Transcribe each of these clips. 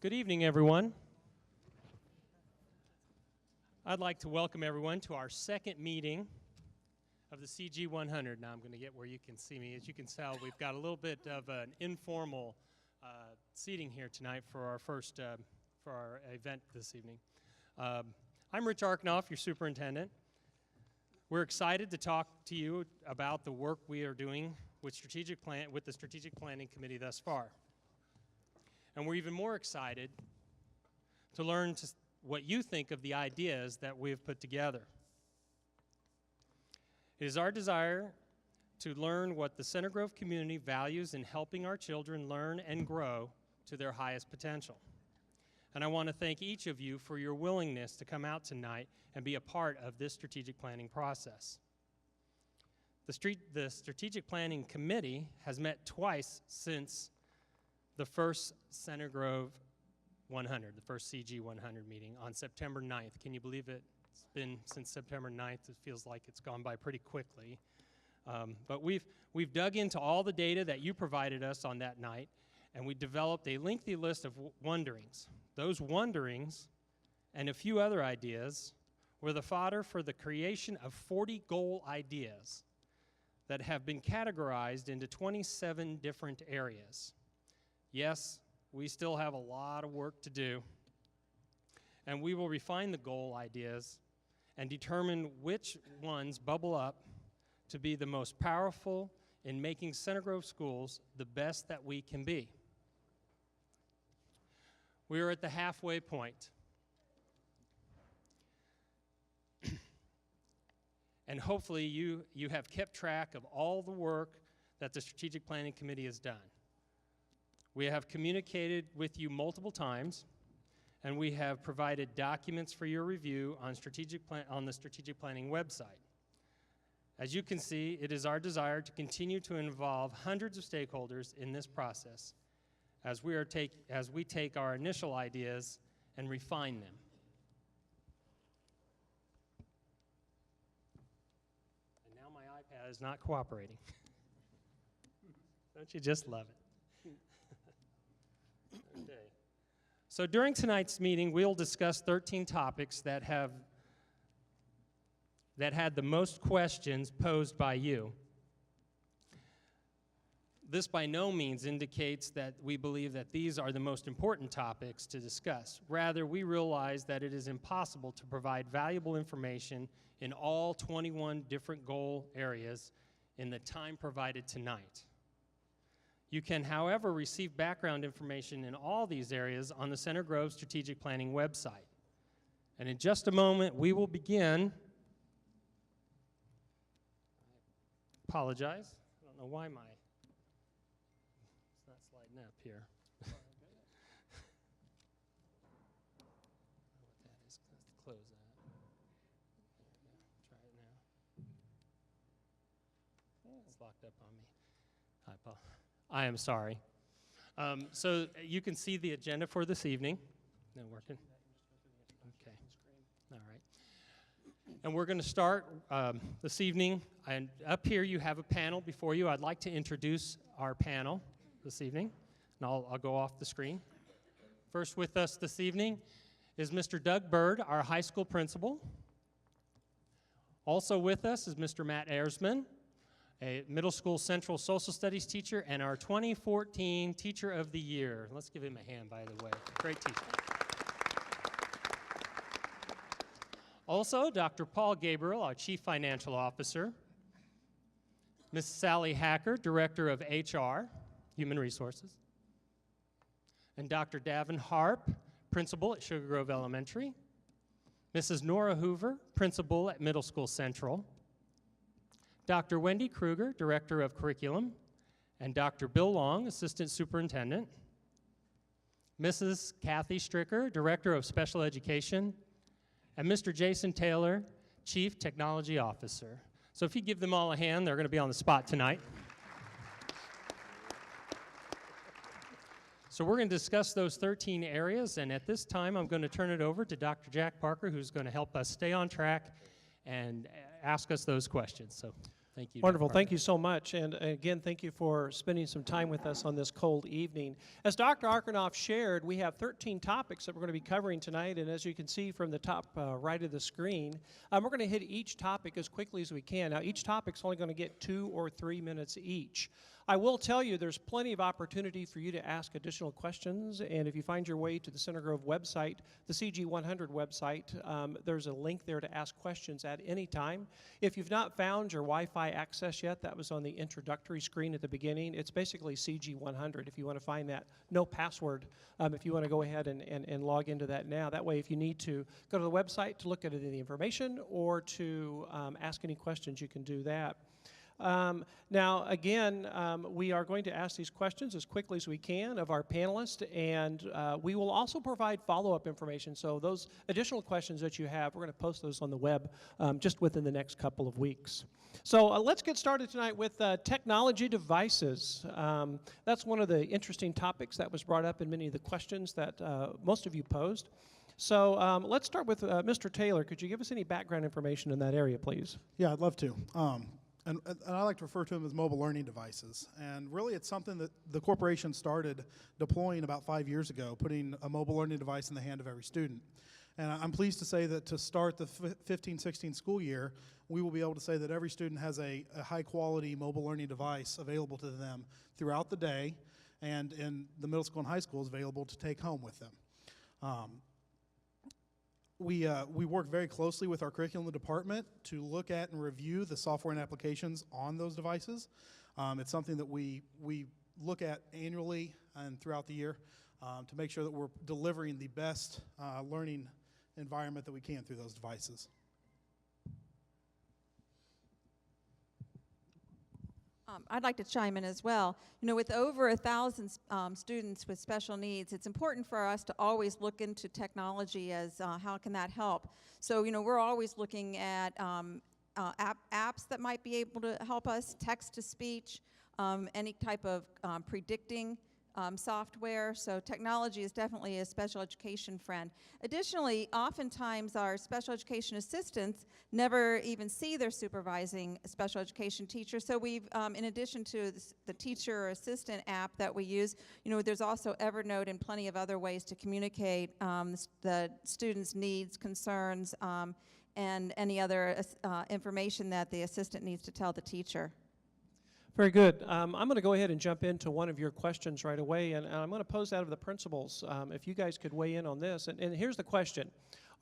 Good evening, everyone. I'd like to welcome everyone to our second meeting of the CG100. Now I'm going to get where you can see me. As you can tell, we've got a little bit of an informal seating here tonight for our first for our event this evening. I'm Rich Arknoff, your superintendent. We're excited to talk to you about the work we are doing with the Strategic Planning Committee thus far. And we're even more excited to learn what you think of the ideas that we've put together. It is our desire to learn what the Center Grove community values in helping our children learn and grow to their highest potential. And I want to thank each of you for your willingness to come out tonight and be a part of this strategic planning process. The Strategic Planning Committee has met twice since the first Center Grove 100, the first CG100 meeting on September 9th. Can you believe it? It's been since September 9th. It feels like it's gone by pretty quickly. But we've dug into all the data that you provided us on that night, and we developed a lengthy list of wonderings. Those wonderings and a few other ideas were the fodder for the creation of 40 goal ideas that have been categorized into 27 different areas. Yes, we still have a lot of work to do, and we will refine the goal ideas and determine which ones bubble up to be the most powerful in making Center Grove schools the best that we can be. We are at the halfway point. And hopefully you have kept track of all the work that the Strategic Planning Committee has done. We have communicated with you multiple times, and we have provided documents for your review on the Strategic Planning website. As you can see, it is our desire to continue to involve hundreds of stakeholders in this process as we take our initial ideas and refine them. And now my iPad is not cooperating. Don't you just love it? Okay. So during tonight's meeting, we'll discuss 13 topics that had the most questions posed by you. This by no means indicates that we believe that these are the most important topics to discuss. Rather, we realize that it is impossible to provide valuable information in all 21 different goal areas in the time provided tonight. You can, however, receive background information in all these areas on the Center Grove Strategic Planning website. And in just a moment, we will begin. I apologize. I don't know why it's not sliding up here. What that is, let's close that. There we go. Try it now. It's locked up on me. I am sorry. So you can see the agenda for this evening. No working? Okay. All right. And we're going to start this evening. And up here you have a panel before you. I'd like to introduce our panel this evening. And I'll go off the screen. First with us this evening is Mr. Doug Bird, our high school principal. Also with us is Mr. Matt Ayersman, a middle school central social studies teacher and our 2014 Teacher of the Year. Let's give him a hand, by the way. Great teacher. Also, Dr. Paul Gabriel, our Chief Financial Officer. Ms. Sally Hacker, Director of HR, Human Resources. And Dr. Davin Harp, Principal at Sugar Grove Elementary. Mrs. Nora Hoover, Principal at Middle School Central. Dr. Wendy Kruger, Director of Curriculum, and Dr. Bill Long, Assistant Superintendent. Mrs. Kathy Stricker, Director of Special Education, and Mr. Jason Taylor, Chief Technology Officer. So if you give them all a hand, they're going to be on the spot tonight. So we're going to discuss those 13 areas, and at this time I'm going to turn it over to Dr. Jack Parker, who's going to help us stay on track and ask us those questions. So Thank you. Wonderful. Thank you so much. And again, thank you for spending some time with us on this cold evening. As Dr. Arkonoff shared, we have 13 topics that we're going to be covering tonight. And as you can see from the top right of the screen, we're going to hit each topic as quickly as we can. Now, each topic's only going to get 2 or 3 minutes each. I will tell you there's plenty of opportunity for you to ask additional questions, and if you find your way to the Center Grove website, the CG100 website, there's a link there to ask questions at any time. If you've not found your Wi-Fi access yet, that was on the introductory screen at the beginning. It's basically CG100 if you want to find that. No password if you want to go ahead and log into that now. That way, if you need to go to the website to look at any information or to ask any questions, you can do that. Now, again, we are going to ask these questions as quickly as we can of our panelists, and we will also provide follow-up information. So those additional questions that you have, we're going to post those on the web just within the next couple of weeks. So let's get started tonight with technology devices. That's one of the interesting topics that was brought up in many of the questions that most of you posed. So let's start with Mr. Taylor. Could you give us any background information in that area, please? Yeah, I'd love to. And I like to refer to them as mobile learning devices. And really, it's something that the corporation started deploying about 5 years ago, putting a mobile learning device in the hand of every student. And I'm pleased to say that to start the 15-16 school year, we will be able to say that every student has a high-quality mobile learning device available to them throughout the day, and in the middle school and high school is available to take home with them. We work very closely with our curriculum department to look at and review the software and applications on those devices. It's something that we look at annually and throughout the year to make sure that we're delivering the best learning environment that we can through those devices. I'd like to chime in as well. You know, with over 1,000 students with special needs, it's important for us to always look into technology as how can that help. So, you know, we're always looking at apps that might be able to help us, text-to-speech, any type of predicting software. So technology is definitely a special education friend. Additionally, oftentimes our special education assistants never even see their supervising special education teacher. So we've, in addition to the teacher or assistant app that we use, you know, there's also Evernote and plenty of other ways to communicate the students' needs, concerns, and any other information that the assistant needs to tell the teacher. Very good. I'm going to go ahead and jump into one of your questions right away, and I'm going to pose that of the principals. If you guys could weigh in on this. And here's the question.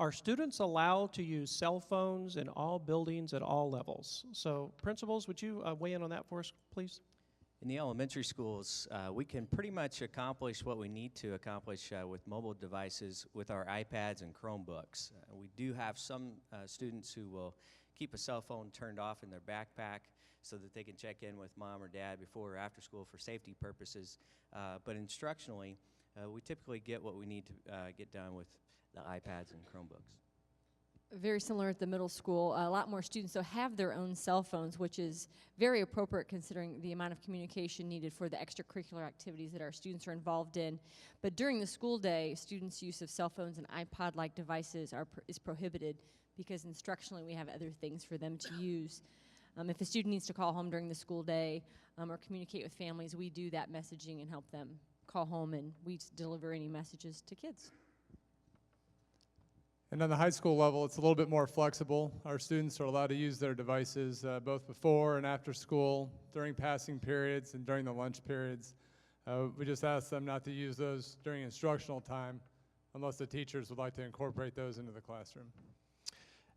Are students allowed to use cell phones in all buildings at all levels? So principals, would you weigh in on that for us, please? In the elementary schools, we can pretty much accomplish what we need to accomplish with mobile devices with our iPads and Chromebooks. We do have some students who will keep a cell phone turned off in their backpack so that they can check in with mom or dad before or after school for safety purposes. But instructionally, we typically get what we need to get done with the iPads and Chromebooks. Very similar at the middle school. A lot more students have their own cell phones, which is very appropriate considering the amount of communication needed for the extracurricular activities that our students are involved in. But during the school day, students' use of cell phones and iPod-like devices is prohibited because instructionally we have other things for them to use. If a student needs to call home during the school day or communicate with families, we do that messaging and help them call home, and we deliver any messages to kids. And on the high school level, it's a little bit more flexible. Our students are allowed to use their devices both before and after school, during passing periods and during the lunch periods. We just ask them not to use those during instructional time unless the teachers would like to incorporate those into the classroom.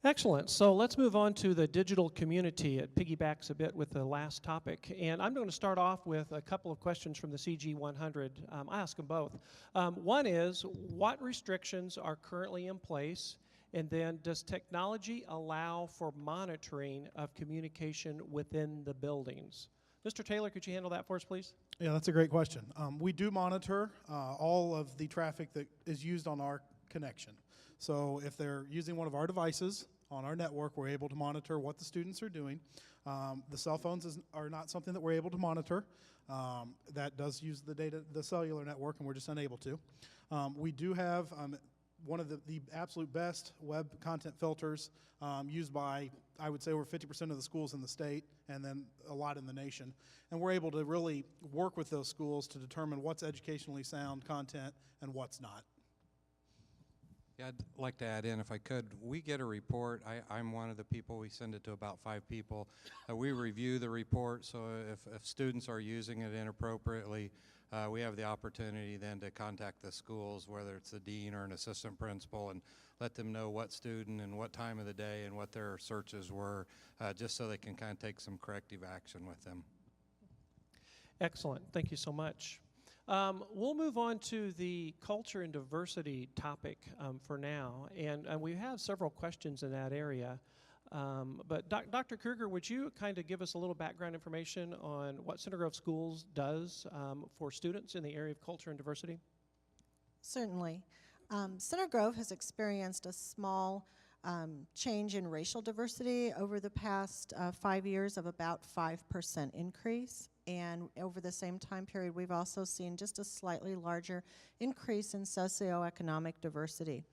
Excellent. So let's move on to the digital community. It piggybacks a bit with the last topic. And I'm going to start off with a couple of questions from the CG100. I ask them both. One is, what restrictions are currently in place? And then, does technology allow for monitoring of communication within the buildings? Mr. Taylor, could you handle that for us, please? Yeah, that's a great question. We do monitor all of the traffic that is used on our connection. So if they're using one of our devices on our network, we're able to monitor what the students are doing. The cell phones are not something that we're able to monitor. That does use the cellular network, and we're just unable to. We do have one of the absolute best web content filters used by, I would say, over 50% of the schools in the state, and then a lot in the nation. And we're able to really work with those schools to determine what's educationally sound content and what's not. Yeah, I'd like to add in, if I could. We get a report. I'm one of the people. We send it to about 5 people. We review the report, so if students are using it inappropriately, we have the opportunity then to contact the schools, whether it's the dean or an assistant principal, and let them know what student and what time of the day and what their searches were, just so they can kind of take some corrective action with them. Excellent. Thank you so much. We'll move on to the culture and diversity topic for now, and we have several questions in that area. But Dr. Kruger, would you kind of give us a little background information on what Center Grove Schools does for students in the area of culture and diversity? Certainly. Center Grove has experienced a small change in racial diversity over the past 5 years of about 5% increase. And over the same time period, we've also seen just a slightly larger increase in socioeconomic diversity.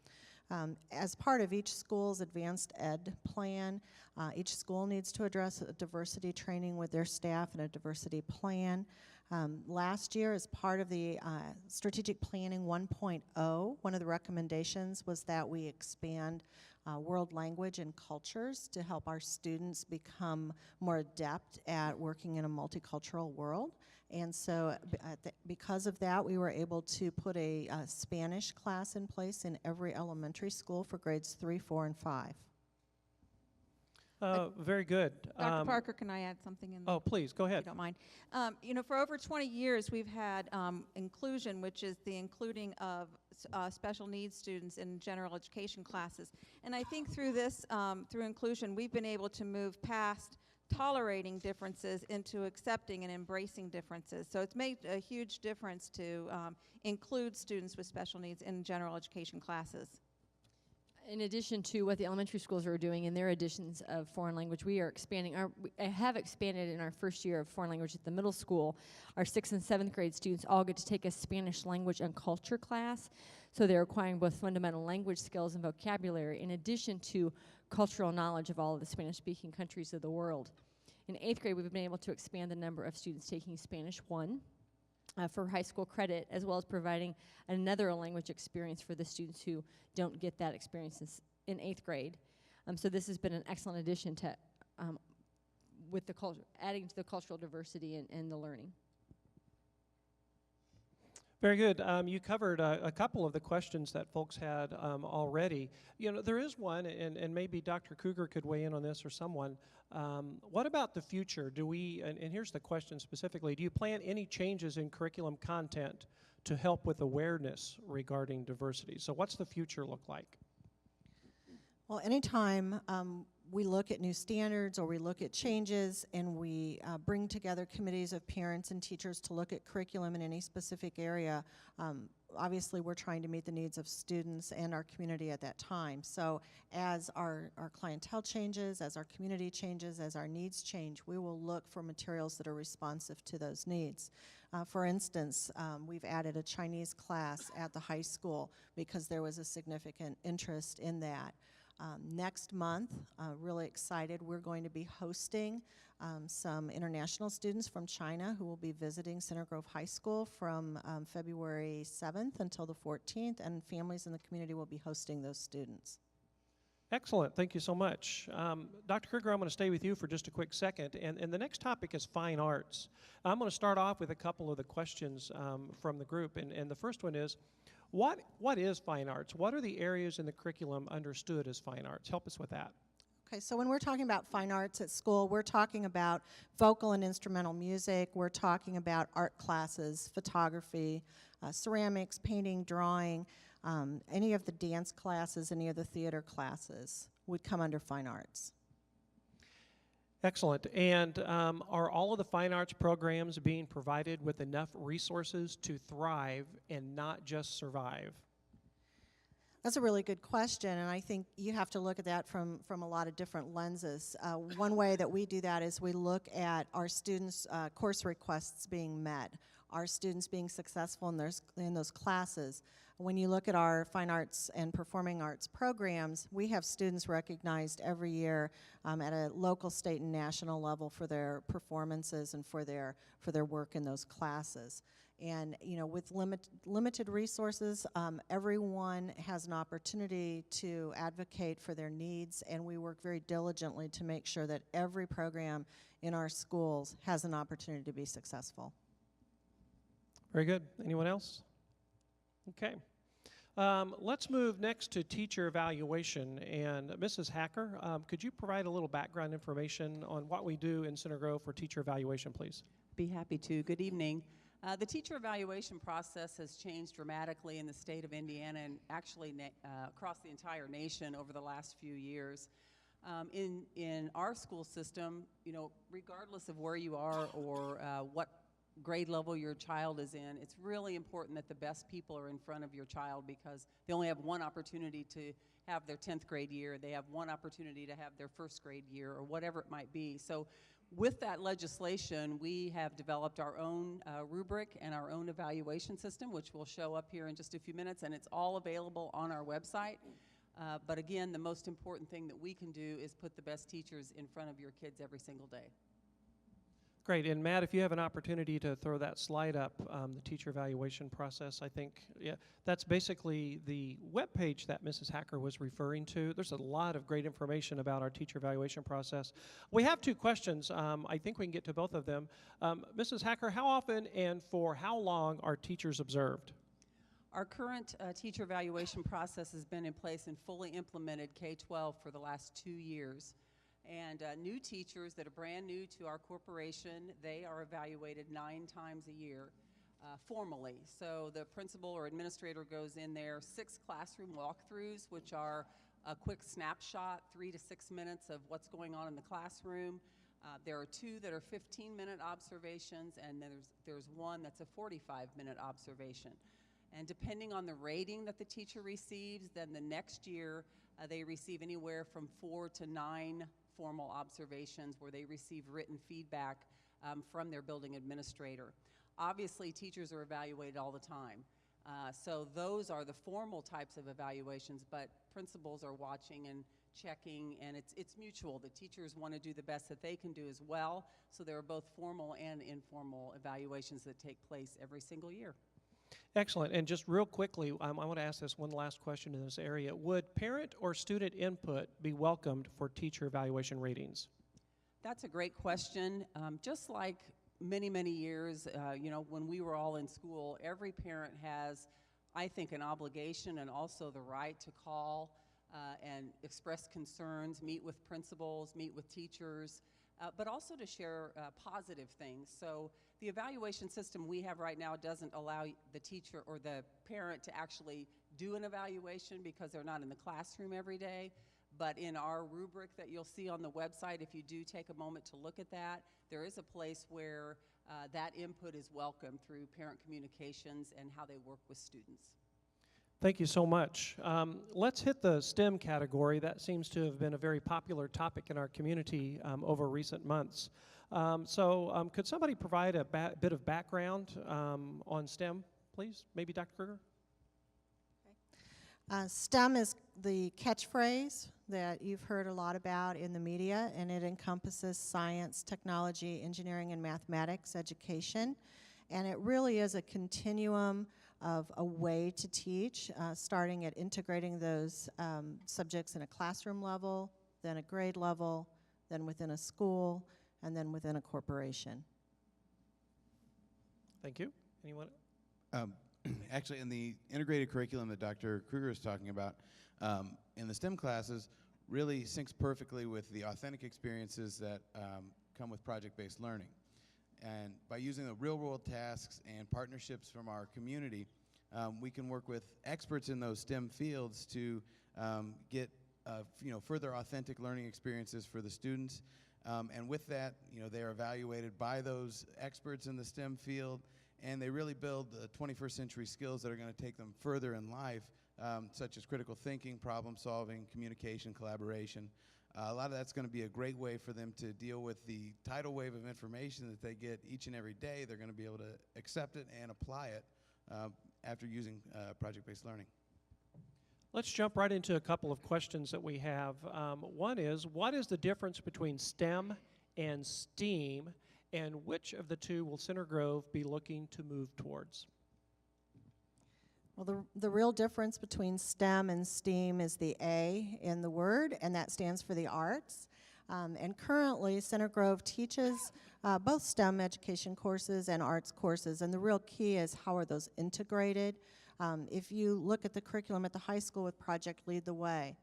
As part of each school's advanced ed plan, each school needs to address a diversity training with their staff and a diversity plan. Last year, as part of the Strategic Planning 1.0, one of the recommendations was that we expand world language and cultures to help our students become more adept at working in a multicultural world. And so because of that, we were able to put a Spanish class in place in every elementary school for grades 3, 4, and 5. Very good. Dr. Parker, can I add something in there? Oh, please, go If ahead. you don't mind. You know, for over 20 years, we've had inclusion, which is the including of special needs students in general education classes. And I think through this, through inclusion, we've been able to move past tolerating differences into accepting and embracing differences. So it's made a huge difference to include students with special needs in general education classes. In addition to what the elementary schools are doing in their editions of foreign language, we are expanding. We have expanded in our first year of foreign language at the middle school. Our 6th and 7th grade students all get to take a Spanish language and culture class. So they're acquiring both fundamental language skills and vocabulary, in addition to cultural knowledge of all of the Spanish-speaking countries of the world. In 8th grade, we've been able to expand the number of students taking Spanish 1. For high school credit, as well as providing another language experience for the students who don't get that experience in 8th grade. So this has been an excellent addition to, with the culture, adding to the cultural diversity and the learning. Very good. You covered a couple of the questions that folks had already. You know, there is one, and maybe Dr. Kruger could weigh in on this or someone. What about the future? Do we, and here's the question specifically, do you plan any changes in curriculum content to help with awareness regarding diversity? So what's the future look like? Well, anytime we look at new standards or we look at changes and we bring together committees of parents and teachers to look at curriculum in any specific area, obviously we're trying to meet the needs of students and our community at that time. So as our clientele changes, as our community changes, as our needs change, we will look for materials that are responsive to those needs. For instance, we've added a Chinese class at the high school because there was a significant interest in that. Next month, really excited, we're going to be hosting some international students from China who will be visiting Center Grove High School from February 7th until the 14th, and families in the community will be hosting those students. Excellent. Thank you so much. Dr. Kruger, I'm going to stay with you for just a quick second. And the next topic is fine arts. I'm going to start off with a couple of the questions from the group. And the first one is, what is fine arts? What are the areas in the curriculum understood as fine arts? Help us with that. Okay, so when we're talking about fine arts at school, we're talking about vocal and instrumental music. We're talking about art classes, photography, ceramics, painting, drawing, any of the dance classes, any of the theater classes would come under fine arts. Excellent. And are all of the fine arts programs being provided with enough resources to thrive and not just survive? That's a really good question, and I think you have to look at that from a lot of different lenses. One way that we do that is we look at our students' course requests being met. our students being successful in those classes. When you look at our fine arts and performing arts programs, we have students recognized every year at a local, state, and national level for their performances and for their work in those classes. And with limited resources, everyone has an opportunity to advocate for their needs, and we work very diligently to make sure that every program in our schools has an opportunity to be successful. Very good. Anyone else? Okay. Let's move next to teacher evaluation. And Mrs. Hacker, could you provide a little background information on what we do in Center Grove for teacher evaluation, please? Be happy to. Good evening. The teacher evaluation process has changed dramatically in the state of Indiana and actually across the entire nation over the last few years. In our school system, regardless of where you are or what grade level your child is in, it's really important that the best people are in front of your child because they only have one opportunity to have their 10th grade year, they have one opportunity to have their first grade year, or whatever it might be. So with that legislation, we have developed our own rubric and our own evaluation system, which will show up here in just a few minutes, and it's all available on our website. But again, the most important thing that we can do is put the best teachers in front of your kids every single day. Great. And Matt, if you have an opportunity to throw that slide up, the teacher evaluation process, I think, that's basically the web page that Mrs. Hacker was referring to. There's a lot of great information about our teacher evaluation process. We have two questions. I think we can get to both of them. Mrs. Hacker, how often and for how long are teachers observed? Our current teacher evaluation process has been in place and fully implemented K-12 for the last 2 years. And new teachers that are brand new to our corporation, they are evaluated 9 times a year formally. So the principal or administrator goes in there, 6 classroom walkthroughs, which are a quick snapshot, 3 to 6 minutes of what's going on in the classroom. There are 2 that are 15-minute observations, and there's 1 that's a 45-minute observation. And depending on the rating that the teacher receives, then the next year they receive anywhere from 4 to 9 formal observations where they receive written feedback from their building administrator. Obviously, teachers are evaluated all the time. So those are the formal types of evaluations, but principals are watching and checking, and it's mutual. The teachers want to do the best that they can do as well, so there are both formal and informal evaluations that take place every single year. Excellent. And just real quickly, I want to ask this one last question in this area. Would parent or student input be welcomed for teacher evaluation ratings? That's a great question. Just like many, many years, when we were all in school, every parent has, I think, an obligation and also the right to call and express concerns, meet with principals, meet with teachers, but also to share positive things. So the evaluation system we have right now doesn't allow the teacher or the parent to actually do an evaluation because they're not in the classroom every day. But in our rubric that you'll see on the website, if you do take a moment to look at that, there is a place where that input is welcome through parent communications and how they work with students. Thank you so much. Let's hit the STEM category. That seems to have been a very popular topic in our community over recent months. Could somebody provide a bit of background on STEM, please? Maybe Dr. Kruger? Okay. STEM is the catchphrase that you've heard a lot about in the media, and it encompasses science, technology, engineering, and mathematics education. And it really is a continuum of a way to teach, starting at integrating those subjects in a classroom level, then a grade level, then within a school, and then within a corporation. Thank you. Anyone? Actually, in the integrated curriculum that Dr. Kruger is talking about, in the STEM classes, really syncs perfectly with the authentic experiences that come with project-based learning. And by using the real-world tasks and partnerships from our community, we can work with experts in those STEM fields to get further authentic learning experiences for the students. And with that, they are evaluated by those experts in the STEM field, and they really build the 21st century skills that are going to take them further in life, such as critical thinking, problem solving, communication, collaboration. A lot of that's going to be a great way for them to deal with the tidal wave of information that they get each and every day. They're going to be able to accept it and apply it after using project-based learning. Let's jump right into a couple of questions that we have. One is, what is the difference between STEM and STEAM, and which of the two will Center Grove be looking to move towards? Well, the real difference between STEM and STEAM is the A in the word, and that stands for the arts. And currently, Center Grove teaches both STEM education courses and arts courses, and the real key is how are those integrated. If you look at the curriculum at the high school with Project Lead the Way,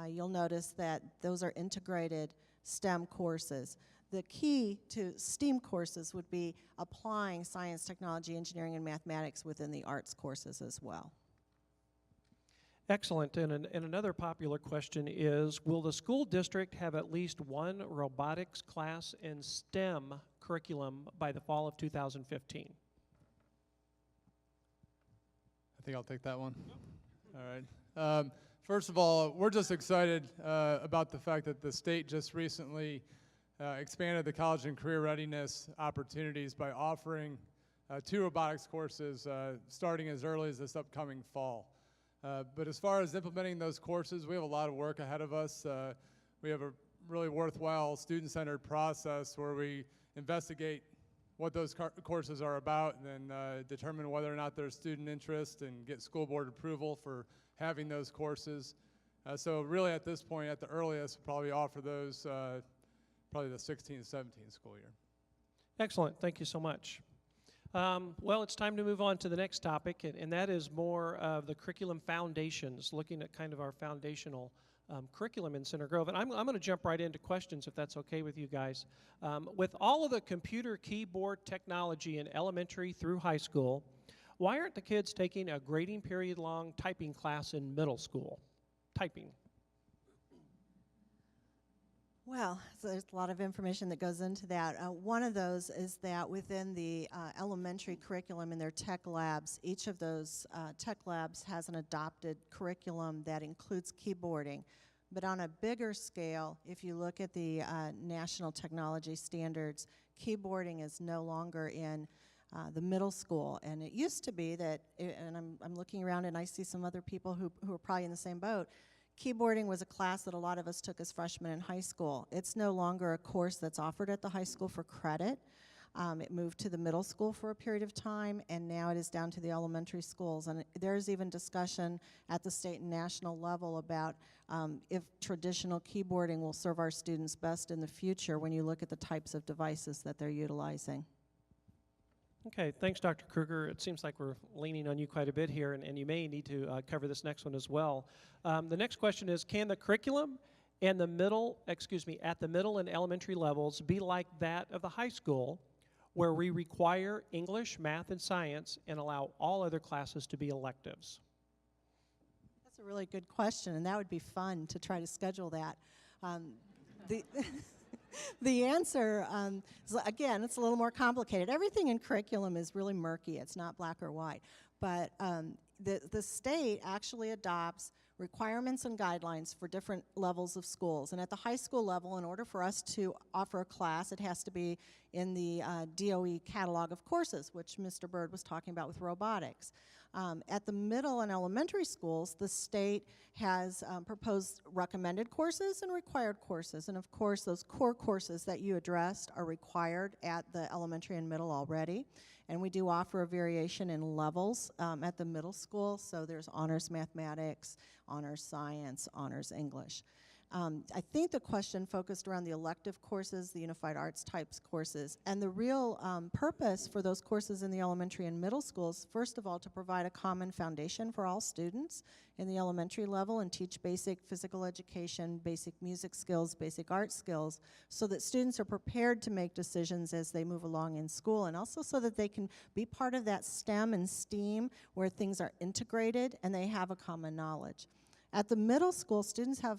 you'll notice that those are integrated STEM courses. The key to STEAM courses would be applying science, technology, engineering, and mathematics within the arts courses as well. Excellent. And another popular question is, will the school district have at least one robotics class in STEM curriculum by the fall of 2015? I think I'll take that one. All right. First of all, we're just excited about the fact that the state just recently expanded the college and career readiness opportunities by offering 2 robotics courses starting as early as this upcoming fall. But as far as implementing those courses, we have a lot of work ahead of us. We have a really worthwhile student-centered process where we investigate what those courses are about and then determine whether or not there's student interest and get school board approval for having those courses. So really at this point, at the earliest, we'll probably offer those probably the 16-17 school year. Excellent. Thank you so much. Well, it's time to move on to the next topic, and that is more of the curriculum foundations, looking at kind of our foundational curriculum in Center Grove. And I'm going to jump right into questions, if that's okay with you guys. With all of the computer keyboard technology in elementary through high school, why aren't the kids taking a grading period long typing class in middle school? Typing. Well, so there's a lot of information that goes into that. One of those is that within the elementary curriculum in their tech labs, each of those tech labs has an adopted curriculum that includes keyboarding. But on a bigger scale, if you look at the national technology standards, keyboarding is no longer in the middle school. And it used to be that, and I'm looking around and I see some other people who are probably in the same boat, keyboarding was a class that a lot of us took as freshmen in high school. It's no longer a course that's offered at the high school for credit. It moved to the middle school for a period of time, and now it is down to the elementary schools. And there's even discussion at the state and national level about if traditional keyboarding will serve our students best in the future when you look at the types of devices that they're utilizing. Okay, thanks, Dr. Kruger. It seems like we're leaning on you quite a bit here, and you may need to cover this next one as well. The next question is, can the curriculum and at the middle and elementary levels be like that of the high school, where we require English, math, and science and allow all other classes to be electives? That's a really good question, and that would be fun to try to schedule that. The answer, is, again, it's a little more complicated. Everything in curriculum is really murky. It's not black or white. But the state actually adopts requirements and guidelines for different levels of schools. And at the high school level, in order for us to offer a class, it has to be in the DOE catalog of courses, which Mr. Bird was talking about with robotics. At the middle and elementary schools, the state has proposed recommended courses and required courses. And of course, those core courses that you addressed are required at the elementary and middle already. And we do offer a variation in levels at the middle school. So there's honors mathematics, honors science, honors English. I think the question focused around the elective courses, the unified arts types courses, and the real purpose for those courses in the elementary and middle schools, first of all, to provide a common foundation for all students in the elementary level and teach basic physical education, basic music skills, basic art skills, so that students are prepared to make decisions as they move along in school, and also so that they can be part of that STEM and STEAM where things are integrated and they have a common knowledge. At the middle school, students have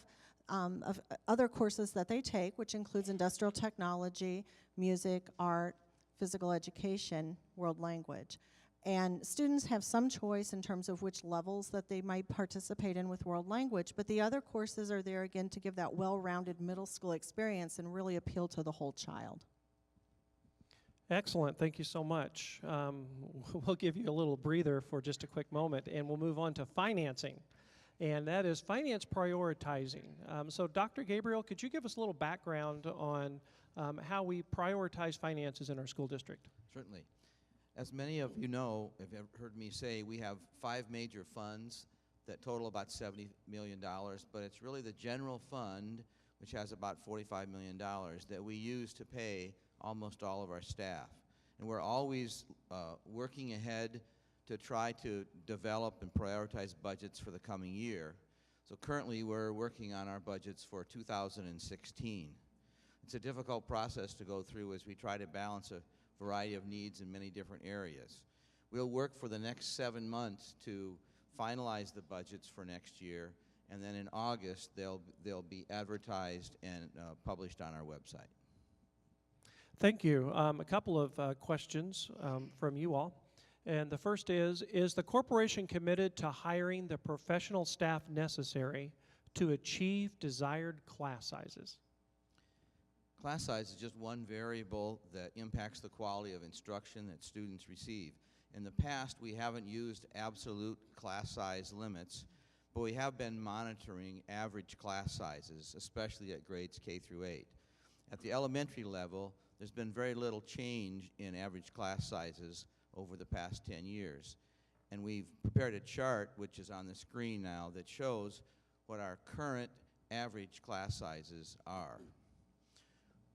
of other courses that they take, which includes industrial technology, music, art, physical education, world language. And students have some choice in terms of which levels that they might participate in with world language, but the other courses are there again to give that well-rounded middle school experience and really appeal to the whole child. Excellent. Thank you so much. We'll give you a little breather for just a quick moment, and we'll move on to financing. And that is finance prioritizing. So Dr. Gabriel, could you give us a little background on how we prioritize finances in our school district? Certainly. As many of you know, if you've heard me say, we have 5 major funds that total about $70 million, but it's really the general fund, which has about $45 million, that we use to pay almost all of our staff. And we're always working ahead to try to develop and prioritize budgets for the coming year. So currently we're working on our budgets for 2016. It's a difficult process to go through as we try to balance a variety of needs in many different areas. We'll work for the next 7 months to finalize the budgets for next year, and then in August they'll be advertised and published on our website. Thank you. A couple of questions from you all. And the first is the corporation committed to hiring the professional staff necessary to achieve desired class sizes? Class size is just one variable that impacts the quality of instruction that students receive. In the past, we haven't used absolute class size limits, but we have been monitoring average class sizes, especially at grades K through 8. At the elementary level, there's been very little change in average class sizes over the past 10 years. And we've prepared a chart, which is on the screen now, that shows what our current average class sizes are.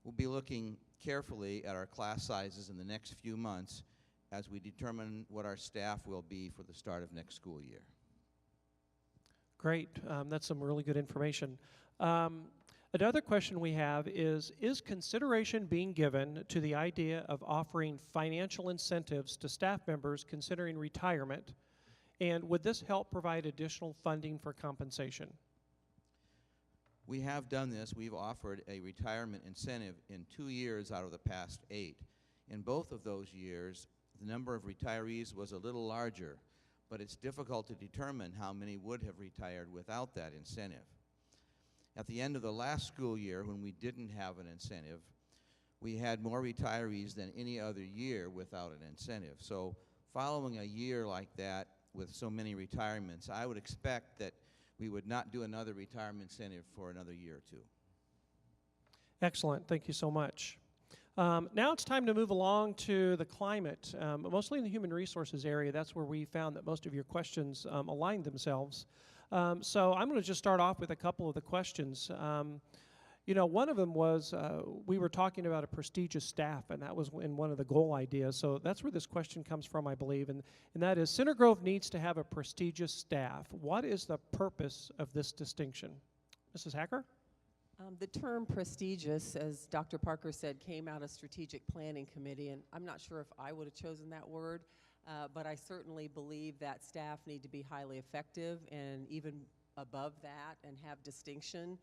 We'll be looking carefully at our class sizes in the next few months as we determine what our staff will be for the start of next school year. Great. That's some really good information. Another question we have is consideration being given to the idea of offering financial incentives to staff members considering retirement? And would this help provide additional funding for compensation? We have done this. We've offered a retirement incentive in 2 years out of the past 8. In both of those years, the number of retirees was a little larger, but it's difficult to determine how many would have retired without that incentive. At the end of the last school year, when we didn't have an incentive, we had more retirees than any other year without an incentive. So following a year like that with so many retirements, I would expect that we would not do another retirement incentive for another year or 2. Excellent. Thank you so much. Now it's time to move along to the climate, mostly in the human resources area. That's where we found that most of your questions aligned themselves. So I'm going to just start off with a couple of the questions. You know, one of them was we were talking about a prestigious staff, and that was in one of the goal ideas. So that's where this question comes from, I believe, and that is Center Grove needs to have a prestigious staff. What is the purpose of this distinction? Mrs. Hacker? The term prestigious, as Dr. Parker said, came out of Strategic Planning Committee, and I'm not sure if I would have chosen that word, but I certainly believe that staff need to be highly effective and even above that and have distinction.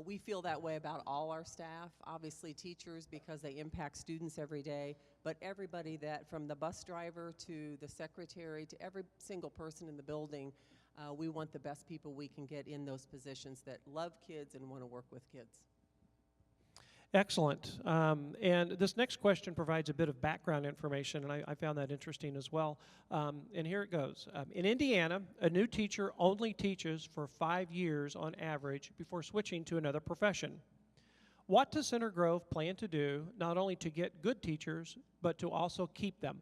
We feel that way about all our staff, obviously teachers because they impact students every day, but everybody that from the bus driver to the secretary to every single person in the building, we want the best people we can get in those positions that love kids and want to work with kids. Excellent. And this next question provides a bit of background information, and I found that interesting as well. And here it goes. In Indiana, a new teacher only teaches for 5 years on average before switching to another profession. What does Center Grove plan to do, not only to get good teachers, but to also keep them?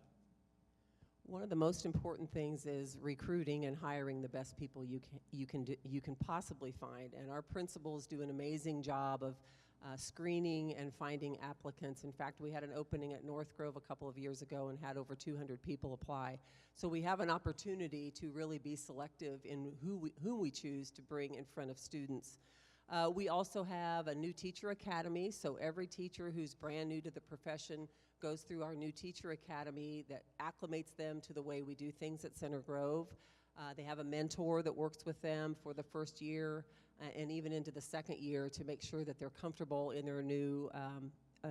One of the most important things is recruiting and hiring the best people you can possibly find. And our principals do an amazing job of screening and finding applicants. In fact, we had an opening at North Grove a couple of years ago and had over 200 people apply. So we have an opportunity to really be selective in who we choose to bring in front of students. We also have a new teacher academy, so every teacher who's brand new to the profession goes through our new teacher academy that acclimates them to the way we do things at Center Grove. They have a mentor that works with them for the first year and even into the second year to make sure that they're comfortable in their new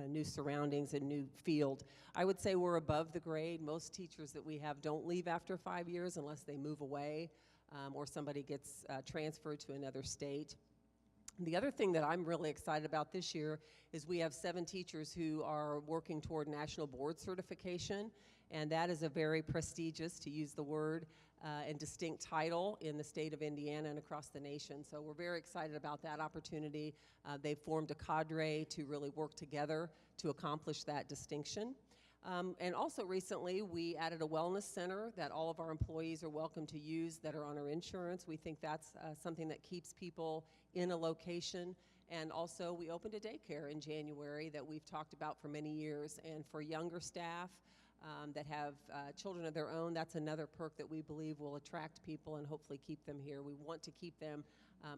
new surroundings and new field. I would say we're above the grade. Most teachers that we have don't leave after 5 years unless they move away or somebody gets transferred to another state. The other thing that I'm really excited about this year is we have 7 teachers who are working toward national board certification, and that is a very prestigious, to use the word, and distinct title in the state of Indiana and across the nation. So we're very excited about that opportunity. They've formed a cadre to really work together to accomplish that distinction. And also recently, we added a wellness center that all of our employees are welcome to use that are on our insurance. We think that's something that keeps people in a location. And also, we opened a daycare in January that we've talked about for many years. And for younger staff that have children of their own, that's another perk that we believe will attract people and hopefully keep them here. We want to keep them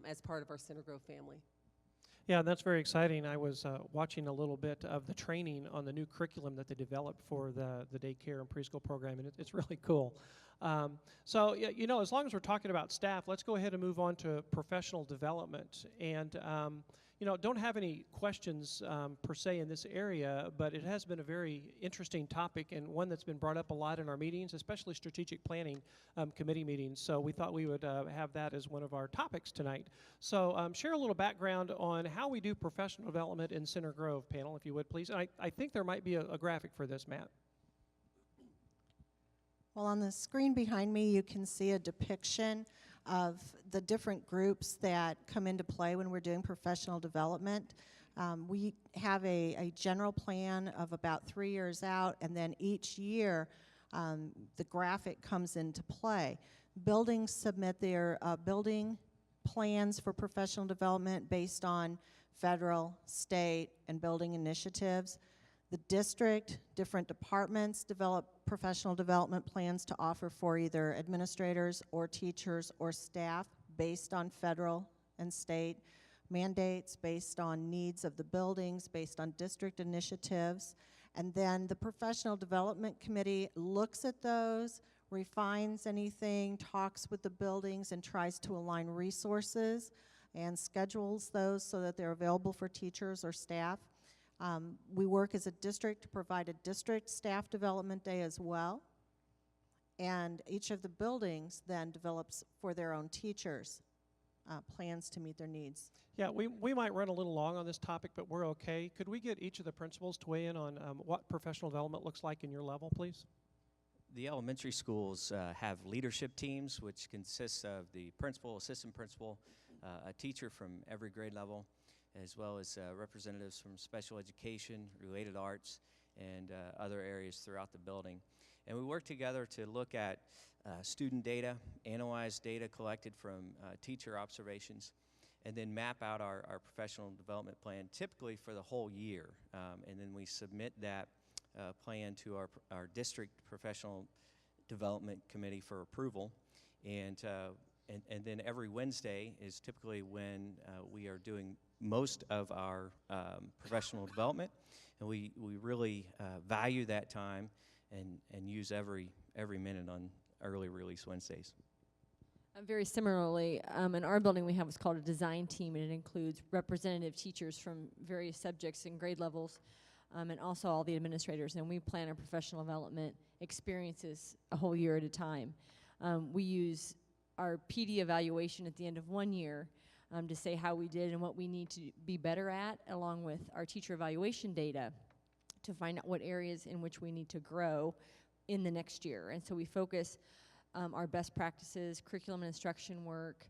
as part of our Center Grove family. Yeah, that's very exciting. I was watching a little bit of the training on the new curriculum that they developed for the daycare and preschool program, and it's really cool. So, you know, as long as we're talking about staff, let's go ahead and move on to professional development. And, you know, don't have any questions per se in this area, but it has been a very interesting topic and one that's been brought up a lot in our meetings, especially strategic planning committee meetings. So we thought we would have that as one of our topics tonight. So share a little background on how we do professional development in Center Grove, panel, if you would, please. And I think there might be a graphic for this, Matt. Well, on the screen behind me, you can see a depiction of the different groups that come into play when we're doing professional development. We have a general plan of about 3 years out, and then each year the graphic comes into play. Buildings submit their building plans for professional development based on federal, state, and building initiatives. The district, different departments develop professional development plans to offer for either administrators or teachers or staff based on federal and state mandates, based on needs of the buildings, based on district initiatives. And then the Professional Development Committee looks at those, refines anything, talks with the buildings, and tries to align resources and schedules those so that they're available for teachers or staff. We work as a district to provide a district staff development day as well. And each of the buildings then develops for their own teachers plans to meet their needs. Yeah, we might run a little long on this topic, but we're okay. Could we get each of the principals to weigh in on what professional development looks like in your level, please? The elementary schools have leadership teams, which consists of the principal, assistant principal, a teacher from every grade level, as well as representatives from special education, related arts, and other areas throughout the building. And we work together to look at student data, analyze data collected from teacher observations, and then map out our professional development plan, typically for the whole year. And then we submit that plan to our district professional development committee for approval. And then every Wednesday is typically when we are doing most of our professional development, and we really value that time and use every minute on early release Wednesdays. Very similarly, in our building we have what's called a design team, and it includes representative teachers from various subjects and grade levels, and also all the administrators, and we plan our professional development experiences a whole year at a time. We use our PD evaluation at the end of 1 year to say how we did and what we need to be better at, along with our teacher evaluation data to find out what areas in which we need to grow in the next year. And so we focus our best practices, curriculum and instruction work,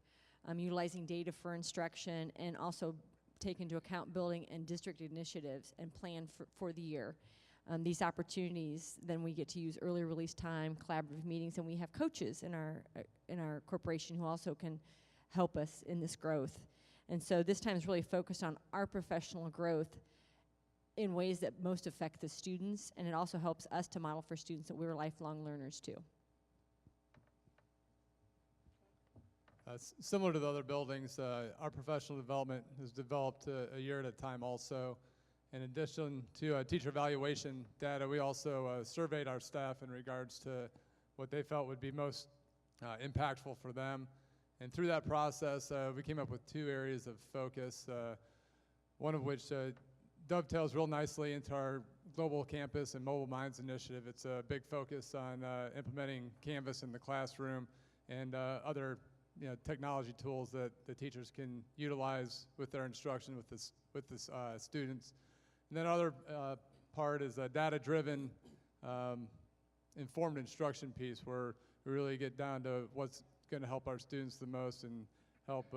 utilizing data for instruction, and also take into account building and district initiatives and plan for the year. These opportunities, then we get to use early release time, collaborative meetings, and we have coaches in our corporation who also can help us in this growth. And so this time is really focused on our professional growth in ways that most affect the students, and it also helps us to model for students that we're lifelong learners too. Similar to the other buildings, our professional development is developed a year at a time also. In addition to teacher evaluation data, we also surveyed our staff in regards to what they felt would be most impactful for them. And through that process, we came up with 2 areas of focus, one of which dovetails real nicely into our Global Campus and Mobile Minds initiative. It's a big focus on implementing Canvas in the classroom and other technology tools that the teachers can utilize with their instruction with the students. And then other part is a data-driven informed instruction piece where we really get down to what's going to help our students the most and help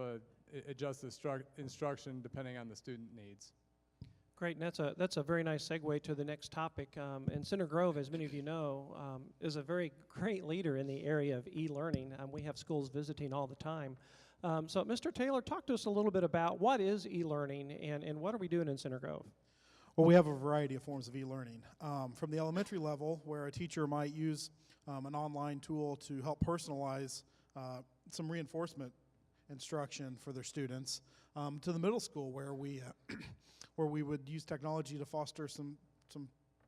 adjust the instruction depending on the student needs. Great, and that's a very nice segue to the next topic. And Center Grove, as many of you know, is a very great leader in the area of e-learning. We have schools visiting all the time. So Mr. Taylor, talk to us a little bit about what is e-learning and what are we doing in Center Grove? Well, we have a variety of forms of e-learning. From the elementary level, where a teacher might use an online tool to help personalize some reinforcement instruction for their students, to the middle school, where we would use technology to foster some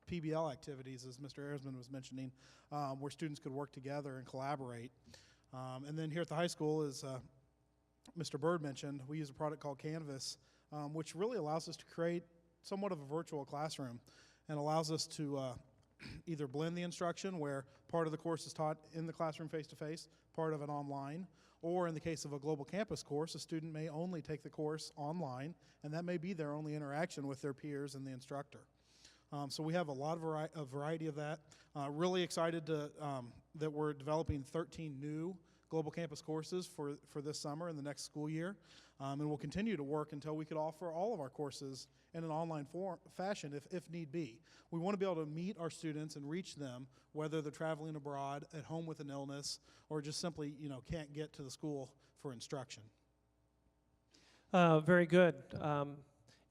PBL activities, as Mr. Erzman was mentioning, where students could work together and collaborate. And then here at the high school, as Mr. Bird mentioned, we use a product called Canvas, which really allows us to create somewhat of a virtual classroom and allows us to either blend the instruction where part of the course is taught in the classroom face-to-face, part of it online, or in the case of a global campus course, a student may only take the course online, and that may be their only interaction with their peers and the instructor. So we have a lot of variety of that. Really excited that we're developing 13 new global campus courses for this summer and the next school year. And we'll continue to work until we could offer all of our courses in an online fashion if need be. We want to be able to meet our students and reach them, whether they're traveling abroad, at home with an illness, or just simply can't get to the school for instruction. Very good.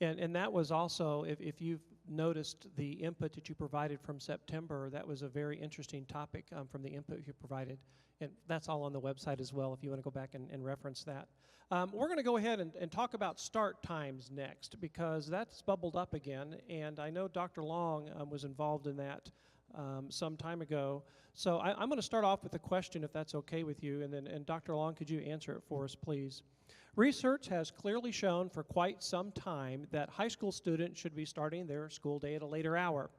And that was also, if you've noticed the input that you provided from September, that was a very interesting topic from the input you provided. And that's all on the website as well if you want to go back and reference that. We're going to go ahead and talk about start times next because that's bubbled up again. And I know Dr. Long was involved in that some time ago. So I'm going to start off with a question if that's okay with you. And Dr. Long, could you answer it for us, please? Research has clearly shown for quite some time that high school students should be starting their school day at a later hour.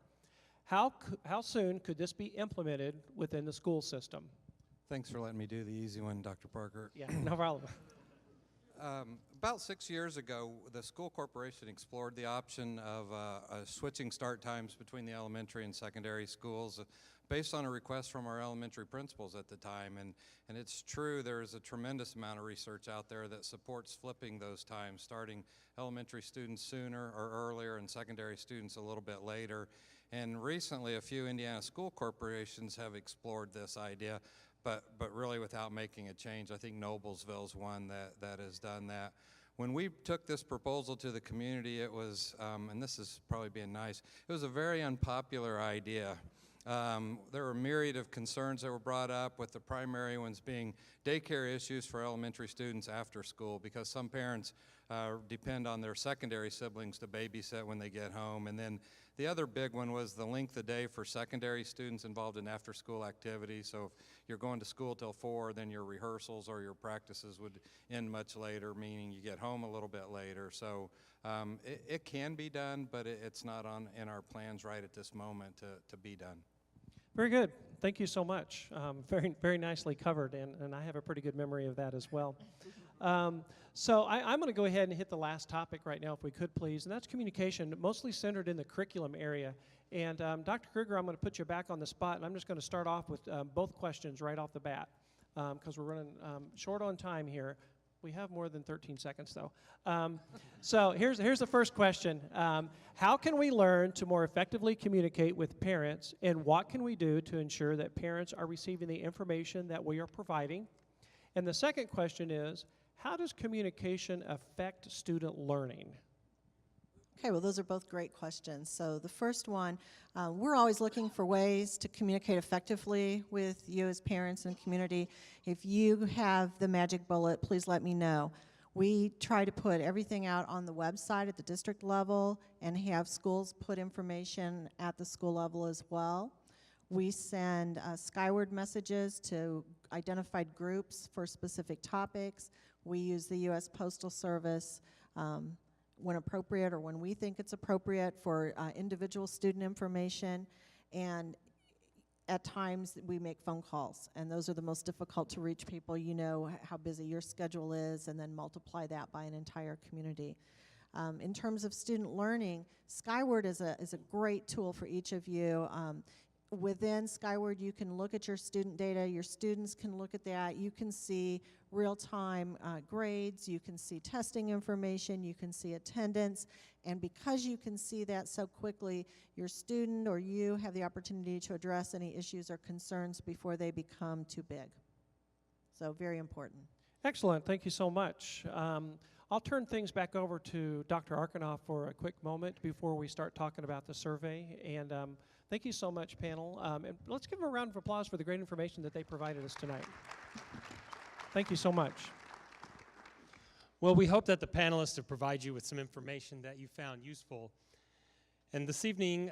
How soon could this be implemented within the school system? Thanks for letting me do the easy one, Dr. Parker. Yeah, no problem. About 6 years ago, the school corporation explored the option of switching start times between the elementary and secondary schools based on a request from our elementary principals at the time. And it's true, there is a tremendous amount of research out there that supports flipping those times, starting elementary students sooner or earlier and secondary students a little bit later. And recently, a few Indiana school corporations have explored this idea, but really without making a change. I think Noblesville's one that has done that. When we took this proposal to the community, it was, and this is probably being nice, it was a very unpopular idea. There were a myriad of concerns that were brought up, with the primary ones being daycare issues for elementary students after school, because some parents depend on their secondary siblings to babysit when they get home. And then the other big one was the length of day for secondary students involved in after-school activities. So if you're going to school till 4, then your rehearsals or your practices would end much later, meaning you get home a little bit later. So it can be done, but it's not in our plans right at this moment to be done. Very good. Thank you so much. Very, very nicely covered, and I have a pretty good memory of that as well. So I'm going to go ahead and hit the last topic right now, if we could, please, and that's communication, mostly centered in the curriculum area. And Dr. Kruger, I'm going to put you back on the spot, and I'm just going to start off with both questions right off the bat, because we're running short on time here. We have more than 13 seconds, though. So here's the first question. How can we learn to more effectively communicate with parents, and what can we do to ensure that parents are receiving the information that we are providing? And the second question is, how does communication affect student learning? Okay, well, those are both great questions. So the first one, we're always looking for ways to communicate effectively with you as parents and community. If you have the magic bullet, please let me know. We try to put everything out on the website at the district level and have schools put information at the school level as well. We send skyward messages to identified groups for specific topics. We use the U.S. Postal Service. when appropriate or when we think it's appropriate for individual student information. And at times we make phone calls, and those are the most difficult to reach people. You know how busy your schedule is, and then multiply that by an entire community. In terms of student learning, Skyward is a great tool for each of you. Within Skyward, you can look at your student data. Your students can look at that. You can see real-time grades. You can see testing information. You can see attendance. And because you can see that so quickly, your student or you have the opportunity to address any issues or concerns before they become too big. So very important. Excellent. Thank you so much. I'll turn things back over to Dr. Arkanoff for a quick moment before we start talking about the survey. And thank you so much, panel. And let's give them a round of applause for the great information that they provided us tonight. Thank you so much. Well, we hope that the panelists have provided you with some information that you found useful. And this evening,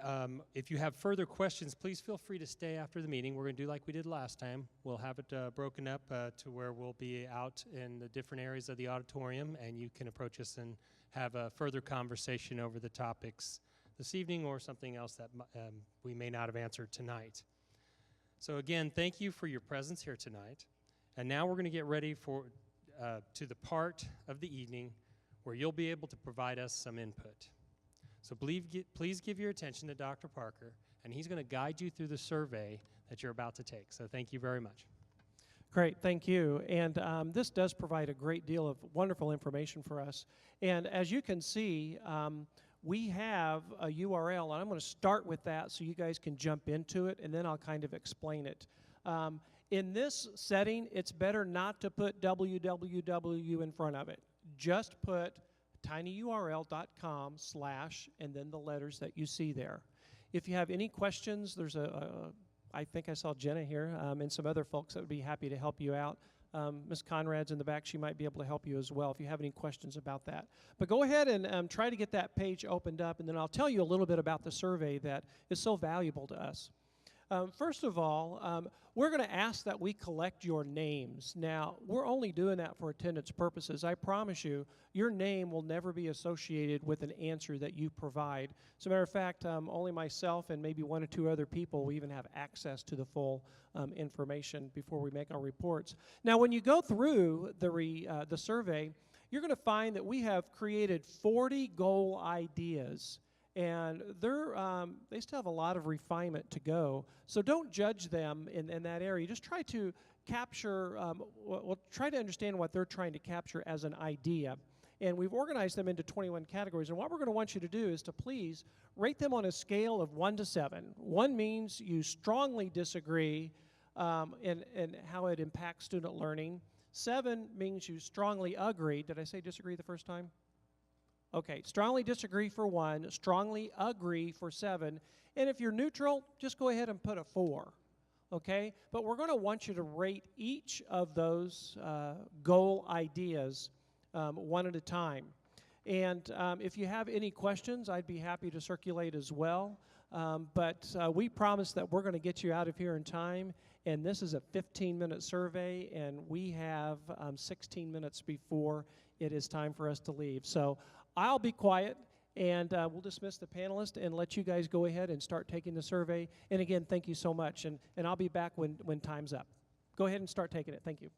if you have further questions, please feel free to stay after the meeting. We're going to do like we did last time. We'll have it broken up to where we'll be out in the different areas of the auditorium, and you can approach us and have a further conversation over the topics this evening or something else that we may not have answered tonight. So again, thank you for your presence here tonight. And now we're going to get ready for to the part of the evening where you'll be able to provide us some input. So please give your attention to Dr. Parker, and he's going to guide you through the survey that you're about to take. So thank you very much. Great, thank you. And this does provide a great deal of wonderful information for us. And as you can see, we have a URL, and I'm going to start with that so you guys can jump into it, and then I'll kind of explain it. In this setting, it's better not to put www in front of it. Just put tinyurl.com/ and then the letters that you see there. If you have any questions, there's I think I saw Jenna here and some other folks that would be happy to help you out. Ms. Conrad's in the back. She might be able to help you as well if you have any questions about that. But go ahead and try to get that page opened up, and then I'll tell you a little bit about the survey that is so valuable to us. First of all, we're going to ask that we collect your names. Now, we're only doing that for attendance purposes. I promise you, your name will never be associated with an answer that you provide. As a matter of fact, only myself and maybe one or two other people will even have access to the full information before we make our reports. Now, when you go through the survey, you're going to find that we have created 40 goal ideas. And they still have a lot of refinement to go. So don't judge them in that area. Just try to capture, try to understand what they're trying to capture as an idea. And we've organized them into 21 categories. And what we're going to want you to do is to please rate them on a scale of 1 to 7. 1 means you strongly disagree in how it impacts student learning. 7 means you strongly agree. Did I say disagree the first time? Okay, strongly disagree for 1, strongly agree for 7, and if you're neutral, just go ahead and put a 4, okay? But we're going to want you to rate each of those goal ideas 1 at a time. And if you have any questions, I'd be happy to circulate as well. But we promise that we're going to get you out of here in time, and this is a 15-minute survey, and we have 16 minutes before it is time for us to leave. So I'll be quiet, and we'll dismiss the panelists and let you guys go ahead and start taking the survey. And again, thank you so much, and I'll be back when time's up. Go ahead and start taking it. Thank you.